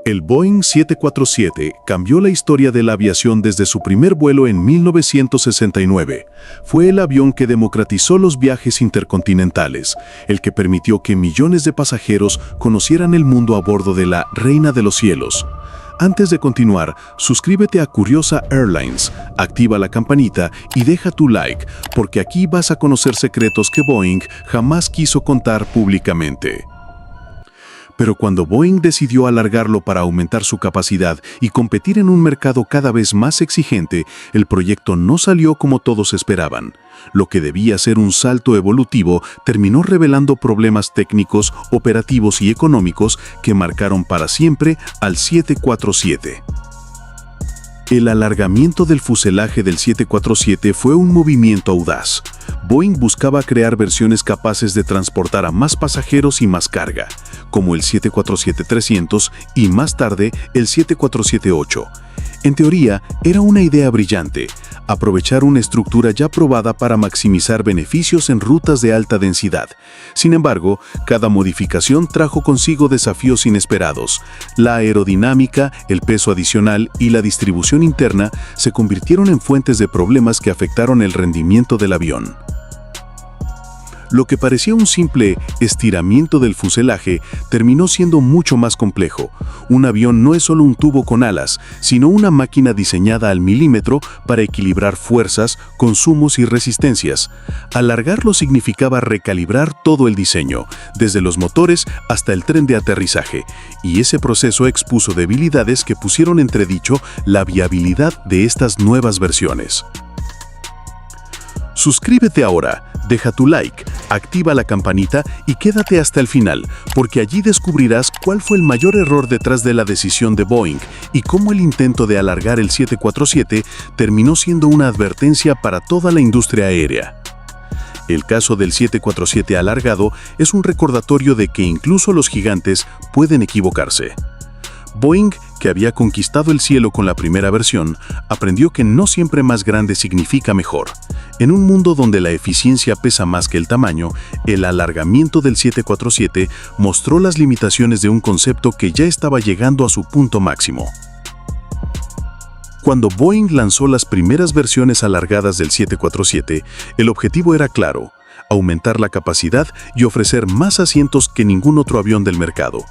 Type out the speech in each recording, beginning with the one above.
El Boeing 747 cambió la historia de la aviación desde su primer vuelo en 1969. Fue el avión que democratizó los viajes intercontinentales, el que permitió que millones de pasajeros conocieran el mundo a bordo de la Reina de los Cielos. Antes de continuar, suscríbete a Curiosa Airlines, activa la campanita y deja tu like, porque aquí vas a conocer secretos que Boeing jamás quiso contar públicamente. Pero cuando Boeing decidió alargarlo para aumentar su capacidad y competir en un mercado cada vez más exigente, el proyecto no salió como todos esperaban. Lo que debía ser un salto evolutivo terminó revelando problemas técnicos, operativos y económicos que marcaron para siempre al 747. El alargamiento del fuselaje del 747 fue un movimiento audaz. Boeing buscaba crear versiones capaces de transportar a más pasajeros y más carga, como el 747-300 y más tarde el 747-8. En teoría, era una idea brillante, aprovechar una estructura ya probada para maximizar beneficios en rutas de alta densidad. Sin embargo, cada modificación trajo consigo desafíos inesperados. La aerodinámica, el peso adicional y la distribución interna se convirtieron en fuentes de problemas que afectaron el rendimiento del avión. Lo que parecía un simple estiramiento del fuselaje terminó siendo mucho más complejo. Un avión no es solo un tubo con alas, sino una máquina diseñada al milímetro para equilibrar fuerzas, consumos y resistencias. Alargarlo significaba recalibrar todo el diseño, desde los motores hasta el tren de aterrizaje, y ese proceso expuso debilidades que pusieron en entredicho la viabilidad de estas nuevas versiones. Suscríbete ahora, deja tu like, activa la campanita y quédate hasta el final, porque allí descubrirás cuál fue el mayor error detrás de la decisión de Boeing y cómo el intento de alargar el 747 terminó siendo una advertencia para toda la industria aérea. El caso del 747 alargado es un recordatorio de que incluso los gigantes pueden equivocarse. Boeing, que había conquistado el cielo con la primera versión, aprendió que no siempre más grande significa mejor. En un mundo donde la eficiencia pesa más que el tamaño, el alargamiento del 747 mostró las limitaciones de un concepto que ya estaba llegando a su punto máximo. Cuando Boeing lanzó las primeras versiones alargadas del 747, el objetivo era claro: aumentar la capacidad y ofrecer más asientos que ningún otro avión del mercado.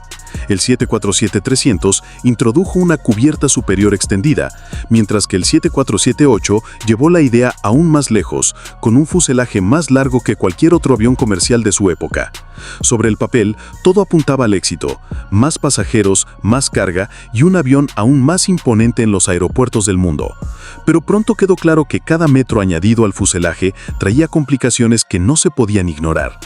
El 747-300 introdujo una cubierta superior extendida, mientras que el 747-8 llevó la idea aún más lejos, con un fuselaje más largo que cualquier otro avión comercial de su época. Sobre el papel, todo apuntaba al éxito: más pasajeros, más carga y un avión aún más imponente en los aeropuertos del mundo. Pero pronto quedó claro que cada metro añadido al fuselaje traía complicaciones que no se podían ignorar.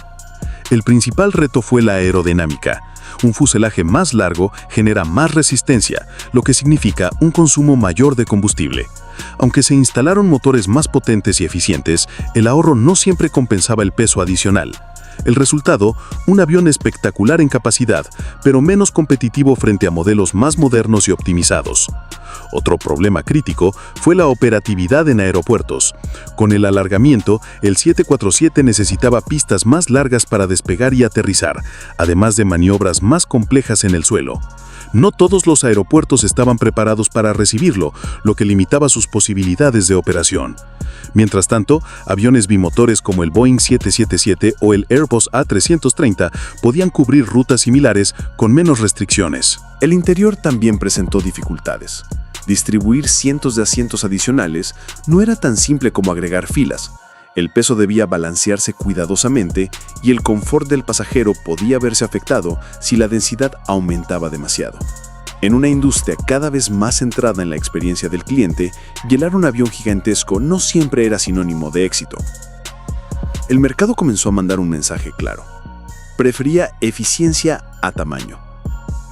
El principal reto fue la aerodinámica. Un fuselaje más largo genera más resistencia, lo que significa un consumo mayor de combustible. Aunque se instalaron motores más potentes y eficientes, el ahorro no siempre compensaba el peso adicional. El resultado, un avión espectacular en capacidad, pero menos competitivo frente a modelos más modernos y optimizados. Otro problema crítico fue la operatividad en aeropuertos. Con el alargamiento, el 747 necesitaba pistas más largas para despegar y aterrizar, además de maniobras más complejas en el suelo. No todos los aeropuertos estaban preparados para recibirlo, lo que limitaba sus posibilidades de operación. Mientras tanto, aviones bimotores como el Boeing 777 o el Airbus A330 podían cubrir rutas similares con menos restricciones. El interior también presentó dificultades. Distribuir cientos de asientos adicionales no era tan simple como agregar filas. El peso debía balancearse cuidadosamente y el confort del pasajero podía verse afectado si la densidad aumentaba demasiado. En una industria cada vez más centrada en la experiencia del cliente, llenar un avión gigantesco no siempre era sinónimo de éxito. El mercado comenzó a mandar un mensaje claro: prefería eficiencia a tamaño.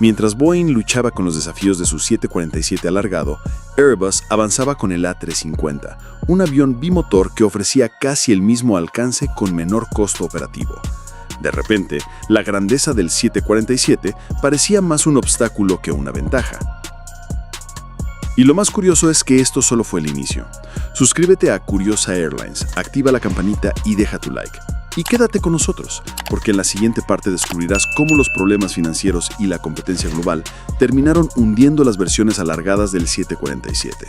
Mientras Boeing luchaba con los desafíos de su 747 alargado, Airbus avanzaba con el A350, un avión bimotor que ofrecía casi el mismo alcance con menor costo operativo. De repente, la grandeza del 747 parecía más un obstáculo que una ventaja. Y lo más curioso es que esto solo fue el inicio. Suscríbete a Curiosa Airlines, activa la campanita y deja tu like. Y quédate con nosotros, porque en la siguiente parte descubrirás cómo los problemas financieros y la competencia global terminaron hundiendo las versiones alargadas del 747.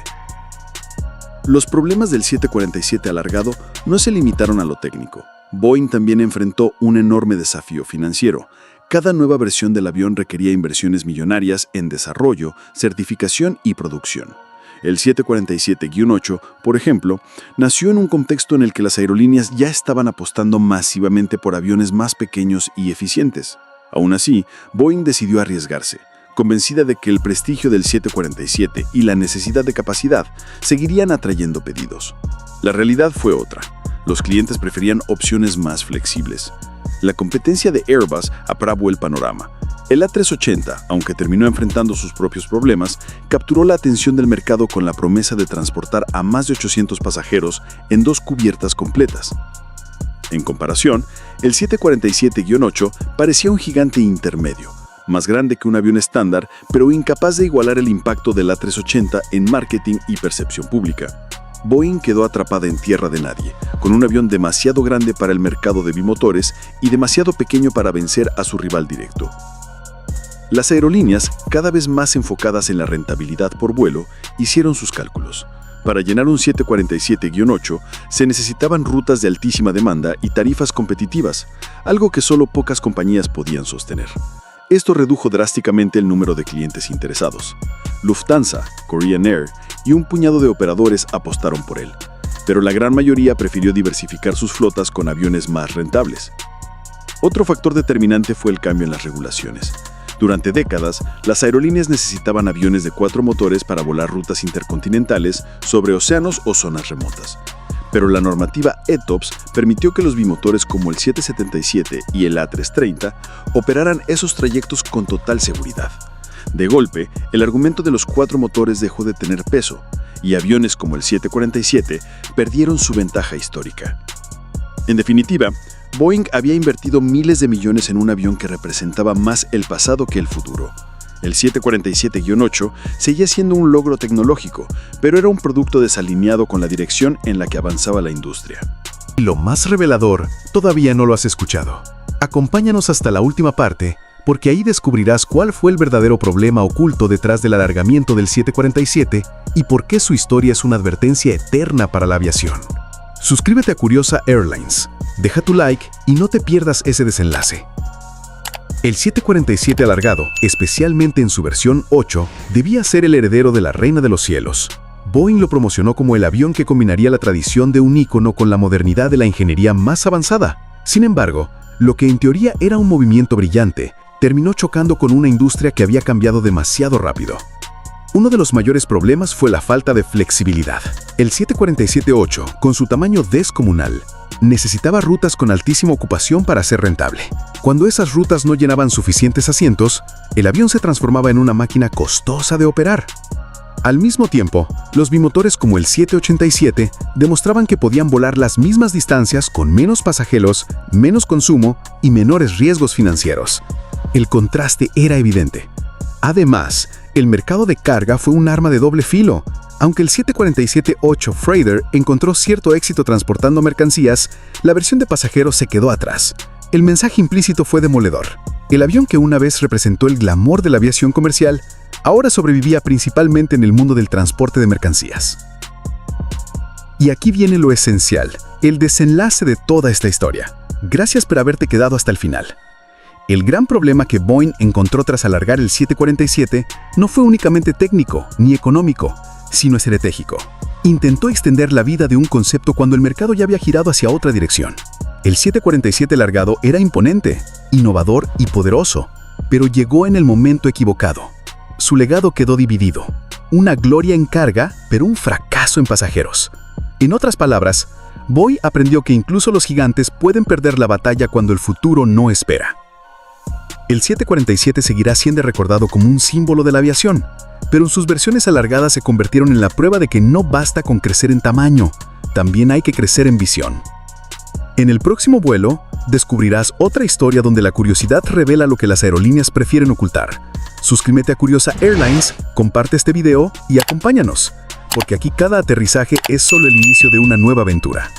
Los problemas del 747 alargado no se limitaron a lo técnico. Boeing también enfrentó un enorme desafío financiero. Cada nueva versión del avión requería inversiones millonarias en desarrollo, certificación y producción. El 747-8, por ejemplo, nació en un contexto en el que las aerolíneas ya estaban apostando masivamente por aviones más pequeños y eficientes. Aún así, Boeing decidió arriesgarse, convencida de que el prestigio del 747 y la necesidad de capacidad seguirían atrayendo pedidos. La realidad fue otra. Los clientes preferían opciones más flexibles. La competencia de Airbus apravó el panorama. El A380, aunque terminó enfrentando sus propios problemas, capturó la atención del mercado con la promesa de transportar a más de 800 pasajeros en 2 cubiertas completas. En comparación, el 747-8 parecía un gigante intermedio, más grande que un avión estándar, pero incapaz de igualar el impacto del A380 en marketing y percepción pública. Boeing quedó atrapada en tierra de nadie, con un avión demasiado grande para el mercado de bimotores y demasiado pequeño para vencer a su rival directo. Las aerolíneas, cada vez más enfocadas en la rentabilidad por vuelo, hicieron sus cálculos. Para llenar un 747-8 se necesitaban rutas de altísima demanda y tarifas competitivas, algo que solo pocas compañías podían sostener. Esto redujo drásticamente el número de clientes interesados. Lufthansa, Korean Air y un puñado de operadores apostaron por él, pero la gran mayoría prefirió diversificar sus flotas con aviones más rentables. Otro factor determinante fue el cambio en las regulaciones. Durante décadas, las aerolíneas necesitaban aviones de 4 motores para volar rutas intercontinentales sobre océanos o zonas remotas. Pero la normativa ETOPS permitió que los bimotores como el 777 y el A330 operaran esos trayectos con total seguridad. De golpe, el argumento de los 4 motores dejó de tener peso, y aviones como el 747 perdieron su ventaja histórica. En definitiva, Boeing había invertido miles de millones en un avión que representaba más el pasado que el futuro. El 747-8 seguía siendo un logro tecnológico, pero era un producto desalineado con la dirección en la que avanzaba la industria. Y lo más revelador, todavía no lo has escuchado. Acompáñanos hasta la última parte, porque ahí descubrirás cuál fue el verdadero problema oculto detrás del alargamiento del 747 y por qué su historia es una advertencia eterna para la aviación. Suscríbete a Curiosa Airlines, deja tu like y no te pierdas ese desenlace. El 747 alargado, especialmente en su versión 8, debía ser el heredero de la Reina de los Cielos. Boeing lo promocionó como el avión que combinaría la tradición de un ícono con la modernidad de la ingeniería más avanzada. Sin embargo, lo que en teoría era un movimiento brillante, terminó chocando con una industria que había cambiado demasiado rápido. Uno de los mayores problemas fue la falta de flexibilidad. El 747-8, con su tamaño descomunal, necesitaba rutas con altísima ocupación para ser rentable. Cuando esas rutas no llenaban suficientes asientos, el avión se transformaba en una máquina costosa de operar. Al mismo tiempo, los bimotores como el 787 demostraban que podían volar las mismas distancias con menos pasajeros, menos consumo y menores riesgos financieros. El contraste era evidente. Además, el mercado de carga fue un arma de doble filo. Aunque el 747-8 Freighter encontró cierto éxito transportando mercancías, la versión de pasajeros se quedó atrás. El mensaje implícito fue demoledor. El avión que una vez representó el glamour de la aviación comercial, ahora sobrevivía principalmente en el mundo del transporte de mercancías. Y aquí viene lo esencial, el desenlace de toda esta historia. Gracias por haberte quedado hasta el final. El gran problema que Boeing encontró tras alargar el 747 no fue únicamente técnico ni económico, sino estratégico. Intentó extender la vida de un concepto cuando el mercado ya había girado hacia otra dirección. El 747 alargado era imponente, innovador y poderoso, pero llegó en el momento equivocado. Su legado quedó dividido. Una gloria en carga, pero un fracaso en pasajeros. En otras palabras, Boeing aprendió que incluso los gigantes pueden perder la batalla cuando el futuro no espera. El 747 seguirá siendo recordado como un símbolo de la aviación, pero sus versiones alargadas se convirtieron en la prueba de que no basta con crecer en tamaño, también hay que crecer en visión. En el próximo vuelo, descubrirás otra historia donde la curiosidad revela lo que las aerolíneas prefieren ocultar. Suscríbete a Curiosa Airlines, comparte este video y acompáñanos, porque aquí cada aterrizaje es solo el inicio de una nueva aventura.